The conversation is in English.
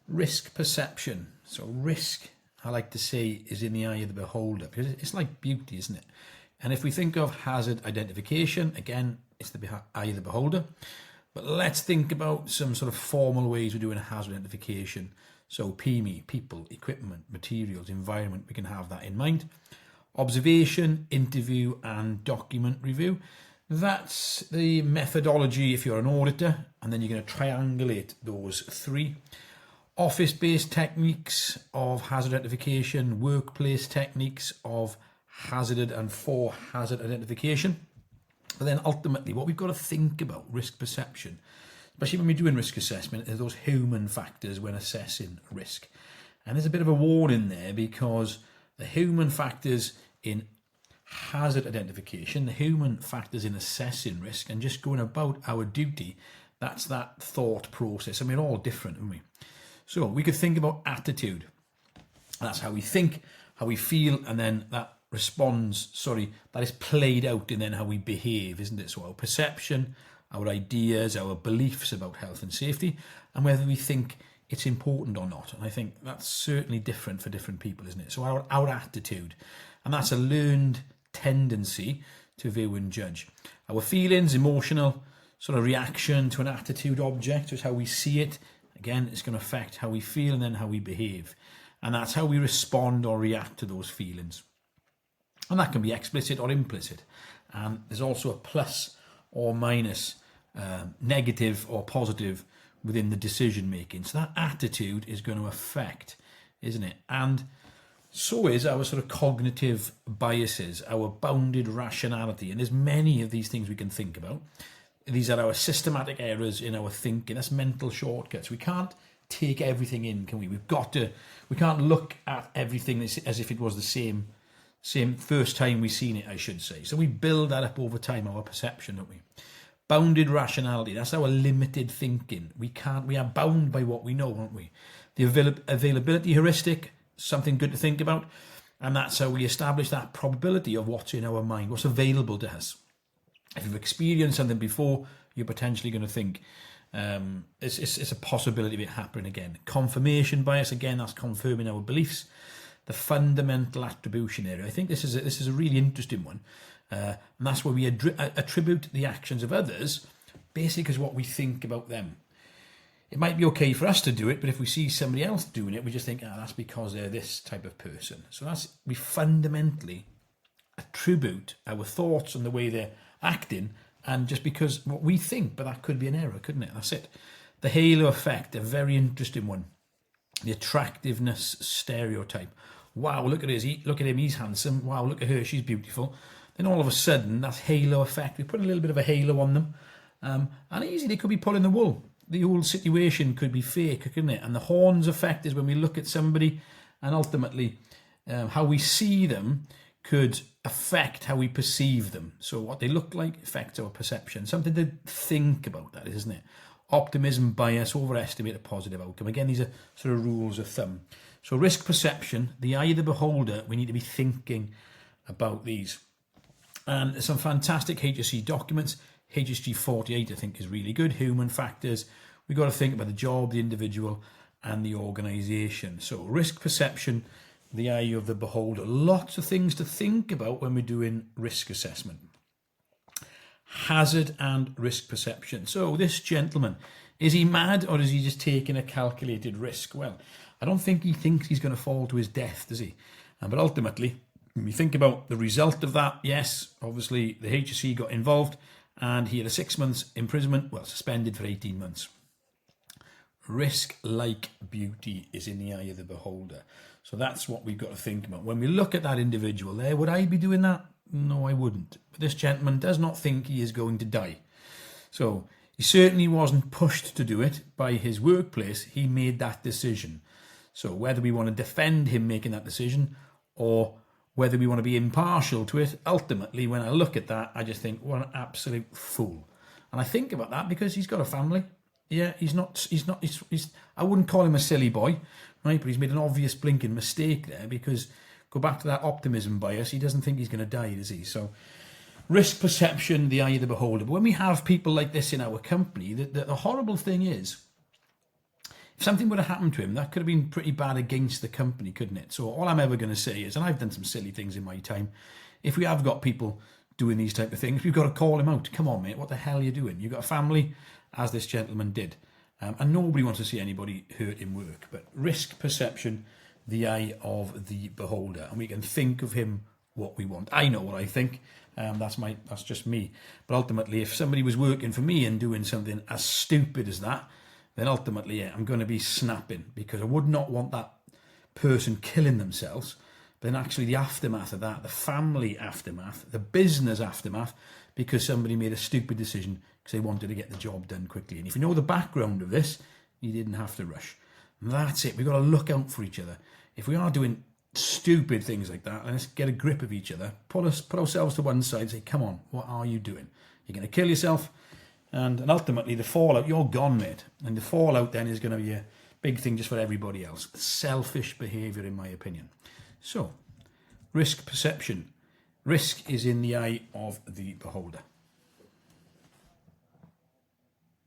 Risk perception. So risk, I like to say, is in the eye of the beholder, because it's like beauty, isn't it? And if we think of hazard identification, again, it's the eye of the beholder. But let's think about some sort of formal ways of doing hazard identification. So PME, people, equipment, materials, environment, we can have that in mind. Observation, interview, and document review. That's the methodology if you're an auditor, and then you're going to triangulate those three. Office-based techniques of hazard identification, workplace techniques of hazarded and for hazard identification. But then ultimately what we've got to think about risk perception, especially when we're doing risk assessment, is those human factors when assessing risk. And there's a bit of a warning there, because the human factors in hazard identification, the human factors in assessing risk and just going about our duty, that's that thought process. And we're all different, aren't we? So we could think about attitude. That's how we think, how we feel, and then that that is played out in then how we behave, isn't it? So our perception, our ideas, our beliefs about health and safety, and whether we think it's important or not. And I think that's certainly different for different people, isn't it? So our attitude, and that's a learned tendency to view and judge. Our feelings, emotional sort of reaction to an attitude object, is how we see it. Again, it's going to affect how we feel and then how we behave. And that's how we respond or react to those feelings. And that can be explicit or implicit. And there's also a plus or minus, negative or positive within the decision making. So that attitude is going to affect, isn't it? And so is our sort of cognitive biases, our bounded rationality. And there's many of these things we can think about. These are our systematic errors in our thinking. That's mental shortcuts. We can't take everything in, can we? We can't look at everything as if it was the same first time we've seen it, I should say. So we build that up over time, our perception, don't we? Bounded rationality, that's our limited thinking. We are bound by what we know, aren't we? The availability heuristic, something good to think about. And that's how we establish that probability of what's in our mind, what's available to us. If you've experienced something before, you're potentially going to think it's a possibility of it happening again. Confirmation bias, again, that's confirming our beliefs. The fundamental attribution area. I think this is a really interesting one. And that's where we attribute the actions of others basically as what we think about them. It might be okay for us to do it, but if we see somebody else doing it, we just think, that's because they're this type of person. So we fundamentally attribute our thoughts and the way they're acting, and just because what we think, but that could be an error, couldn't it? That's it. The halo effect, a very interesting one. The attractiveness stereotype. Wow, look at him, he's handsome. Wow, look at her, she's beautiful. Then all of a sudden, that halo effect, we put a little bit of a halo on them, and easily they could be pulling the wool. The whole situation could be fake, couldn't it? And the horns effect is when we look at somebody, and ultimately how we see them could affect how we perceive them. So what they look like affects our perception. Something to think about, that is, isn't it? Optimism bias, overestimate a positive outcome. Again, these are sort of rules of thumb. So risk perception, the eye of the beholder, we need to be thinking about these. And there's some fantastic HSC documents. HSG 48, I think, is really good. Human factors. We've got to think about the job, the individual, and the organisation. So risk perception, the eye of the beholder. Lots of things to think about when we're doing risk assessment. Hazard and risk perception. So this gentleman, is he mad or is he just taking a calculated risk? Well, I don't think he thinks he's going to fall to his death, does he? But ultimately, when we think about the result of that, yes, obviously the HSC got involved and he had a 6 months imprisonment, suspended for 18 months. Risk, like beauty, is in the eye of the beholder. So that's what we've got to think about. When we look at that individual there, would I be doing that? No, I wouldn't. But this gentleman does not think he is going to die. So he certainly wasn't pushed to do it by his workplace. He made that decision. So whether we want to defend him making that decision or whether we want to be impartial to it, ultimately, when I look at that, I just think, what an absolute fool. And I think about that because he's got a family. Yeah, he's I wouldn't call him a silly boy, right? But he's made an obvious blinking mistake there, because go back to that optimism bias. He doesn't think he's going to die, does he? So risk perception, the eye of the beholder. But when we have people like this in our company, the horrible thing is if something would have happened to him, that could have been pretty bad against the company, couldn't it? So all I'm ever going to say is, and I've done some silly things in my time, if we have got people doing these type of things, we've got to call him out. Come on, mate, what the hell are you doing? You've got a family, as this gentleman did. And nobody wants to see anybody hurt in work. But risk perception, the eye of the beholder. And we can think of him what we want. I know what I think. That's just me. But ultimately, if somebody was working for me and doing something as stupid as that, then ultimately, I'm going to be snapping, because I would not want that person killing themselves. But then actually the aftermath of that, the family aftermath, the business aftermath, because somebody made a stupid decision because they wanted to get the job done quickly. And if you know the background of this, you didn't have to rush. And that's it. We've got to look out for each other. If we are doing stupid things like that, let's get a grip of each other, put ourselves to one side and say, come on, what are you doing? You're going to kill yourself. And ultimately, the fallout, you're gone, mate. And the fallout then is going to be a big thing just for everybody else. Selfish behaviour, in my opinion. So, risk perception. Risk is in the eye of the beholder.